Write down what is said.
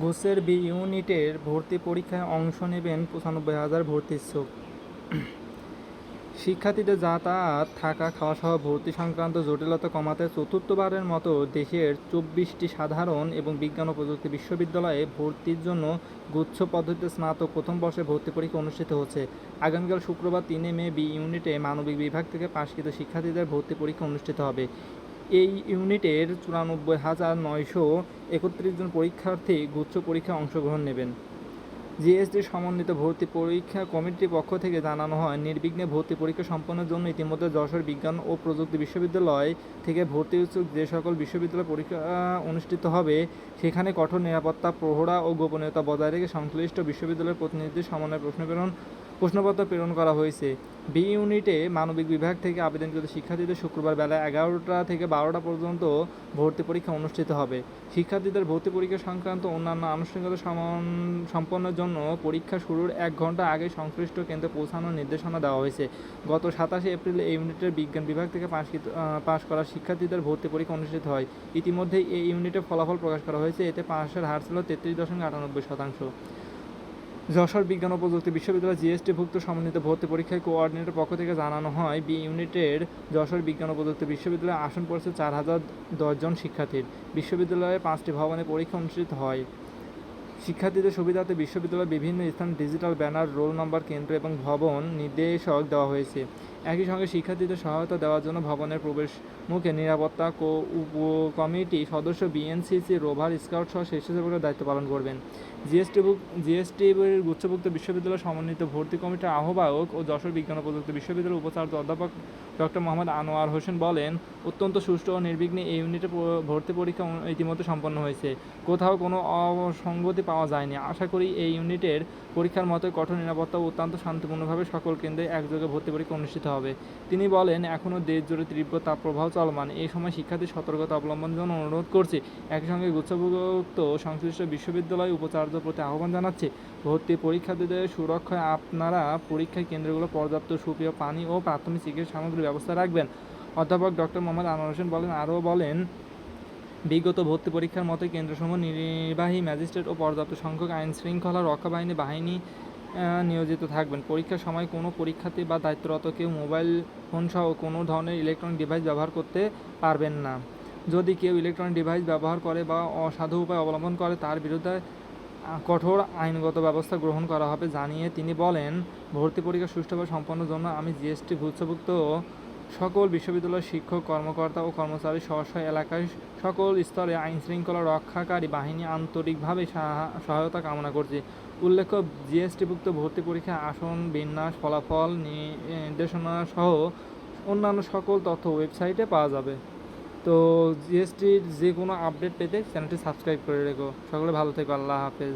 ঘোষের বি ইউনিটের ভর্তি পরীক্ষায় অংশ নেবেন ৯৫,০০০ ভর্তি ইচ্ছুক। শিক্ষার্থীদের যাতায়াত, থাকা, খাওয়াসহ ভর্তি সংক্রান্ত জটিলতা কমাতে চতুর্থবারের মতো দেশের ২৪টি সাধারণ এবং বিজ্ঞান ও প্রযুক্তি বিশ্ববিদ্যালয়ে ভর্তির জন্য গুচ্ছ পদ্ধতিতে স্নাতক প্রথম বর্ষের ভর্তি পরীক্ষা অনুষ্ঠিত হচ্ছে। আগামীকাল শুক্রবার ৩ মে বি ইউনিটে মানবিক বিভাগ থেকে পাশকৃত শিক্ষার্থীদের ভর্তি পরীক্ষা অনুষ্ঠিত হবে। এই ইউনিটের ৯৪,৯৩১ জন পরীক্ষার্থী গুচ্ছ পরীক্ষায় অংশগ্রহণ নেবেন। জিএসটি সমন্বিত ভর্তি পরীক্ষা কমিটির পক্ষ থেকে জানানো হয়, নির্বিঘ্নে ভর্তি পরীক্ষা সম্পন্নের জন্য ইতিমধ্যে যশোর বিজ্ঞান ও প্রযুক্তি বিশ্ববিদ্যালয় থেকে ভর্তি ইচ্ছুক যে সকল বিশ্ববিদ্যালয়ে পরীক্ষা অনুষ্ঠিত হবে সেখানে কঠোর নিরাপত্তা, প্রহরা ও গোপনীয়তা বজায় রেখে সংশ্লিষ্ট বিশ্ববিদ্যালয়ের প্রতিনিধিদের সমন্বয়ে প্রশ্নপত্র প্রেরণ করা হয়েছে। বি ইউনিটে মানবিক বিভাগ থেকে আবেদনকৃত শিক্ষার্থীদের শুক্রবার বেলা ১১টা থেকে ১২টা পর্যন্ত ভর্তি পরীক্ষা অনুষ্ঠিত হবে। শিক্ষার্থীদের ভর্তি পরীক্ষা সংক্রান্ত অন্যান্য আনুষ্ঠানিকতা সম্পন্নের জন্য পরীক্ষা শুরুর ১ ঘণ্টা আগে সংশ্লিষ্ট কেন্দ্রে পৌঁছানোর নির্দেশনা দেওয়া হয়েছে। গত ২৭ এপ্রিল এই ইউনিটের বিজ্ঞান বিভাগ থেকে পাশ করা শিক্ষার্থীদের ভর্তি পরীক্ষা অনুষ্ঠিত হয়। ইতিমধ্যেই এই ইউনিটের ফলাফল প্রকাশ করা হয়েছে। এতে পাশের হার ছিল ৩৩.৯৮%। যশোর বিজ্ঞান ও প্রযুক্তি বিশ্ববিদ্যালয় জিএসটিভুক্ত সমন্বিত ভর্তি পরীক্ষায় কোঅর্ডিনেটর পক্ষ থেকে জানানো হয়, বি ইউনিটের যশোর বিজ্ঞান ও প্রযুক্তি বিশ্ববিদ্যালয়ে আসন পড়েছে ৪,০১০ জন শিক্ষার্থীর। বিশ্ববিদ্যালয়ে ৫টি ভবনে পরীক্ষা অনুষ্ঠিত হয়। শিক্ষার্থীদের সুবিধার্থে বিশ্ববিদ্যালয়ের বিভিন্ন স্থানে ডিজিটাল ব্যানার, রোল নম্বর কেন্দ্র এবং ভবন নির্দেশক দেওয়া হয়েছে। একই সঙ্গে শিক্ষার্থীদের সহায়তা দেওয়ার জন্য ভবনের প্রবেশ মুখে নিরাপত্তা উপকমিটি সদস্য, বিএনসিসি, রোভার স্কাউট সহ স্বেচ্ছাসেবকরা দায়িত্ব পালন করবেন। জিএসটির গুচ্ছভুক্ত বিশ্ববিদ্যালয় সমন্বিত ভর্তি কমিটির আহ্বায়ক ও যশোর বিজ্ঞান ও প্রযুক্তি বিশ্ববিদ্যালয়ের উপাচার্য অধ্যাপক ডক্টর মোহাম্মদ আনোয়ার হোসেন বলেন, অত্যন্ত সুষ্ঠু ও নির্বিঘ্নে এই ইউনিটে ভর্তি পরীক্ষা ইতিমধ্যে সম্পন্ন হয়েছে। কোথাও কোনো অসংগতি পাওয়া যায়নি। আশা করি এই ইউনিটের পরীক্ষার মতোই কঠোর নিরাপত্তা ও অত্যন্ত শান্তিপূর্ণভাবে সকল কেন্দ্রে একযোগে ভর্তি পরীক্ষা অনুষ্ঠিত হবে। তিনি বলেন, এখনও দেশ জুড়ে তীব্র তাপপ্রবাহ চলমান। এই সময় শিক্ষার্থীর সতর্কতা অবলম্বনের জন্য অনুরোধ করছি। একই সঙ্গে গুচ্ছভুক্ত সংশ্লিষ্ট বিশ্ববিদ্যালয় উপাচার্য প্রতি আহ্বান জানাচ্ছি, ভর্তি পরীক্ষার্থীদের সুরক্ষায় আপনারা পরীক্ষা কেন্দ্রগুলো পর্যাপ্ত সুপেয় পানি ও প্রাথমিক চিকিৎসা সামগ্রীর ব্যবস্থা রাখবেন। অধ্যাপক ডক্টর মোহাম্মদ আনোয়ার হোসেন বলেন, বিগত ভর্তি পরীক্ষার মতোই কেন্দ্রসমূহ নির্বাহী ম্যাজিস্ট্রেট ও পর্যাপ্ত সংখ্যক আইনশৃঙ্খলা রক্ষা বাহিনী নিয়োজিত থাকবেন। পরীক্ষার সময় কোনো পরীক্ষার্থী বা দায়িত্বরত কেউ মোবাইল ফোনসহ কোনো ধরনের ইলেকট্রনিক ডিভাইস ব্যবহার করতে পারবেন না। যদি কেউ ইলেকট্রনিক ডিভাইস ব্যবহার করে বা অসাধু উপায় অবলম্বন করে তার বিরুদ্ধে কঠোর আইনগত ব্যবস্থা গ্রহণ করা হবে জানিয়ে তিনি বলেন, ভর্তি পরীক্ষা সুষ্ঠুভাবে সম্পন্নের জন্য আমি জিএসটি গুচ্ছভুক্ত সকল বিশ্ববিদ্যালয়ের শিক্ষক, কর্মকর্তা ও কর্মচারী সহ এলাকায় সকল স্তরে আইনশৃঙ্খলা রক্ষাকারী বাহিনী আন্তরিকভাবে সহায়তা কামনা করছি। উল্লেখ্য, জিএসটিভুক্ত ভর্তি পরীক্ষায় আসন বিন্যাস, ফলাফল, নির্দেশনা সহ অন্যান্য সকল তথ্য ওয়েবসাইটে পাওয়া যাবে। তো জিএসটির যে কোনো আপডেট পেতে চ্যানেলটি সাবস্ক্রাইব করে রেখো। সকলে ভালো থেকো। আল্লাহ হাফেজ।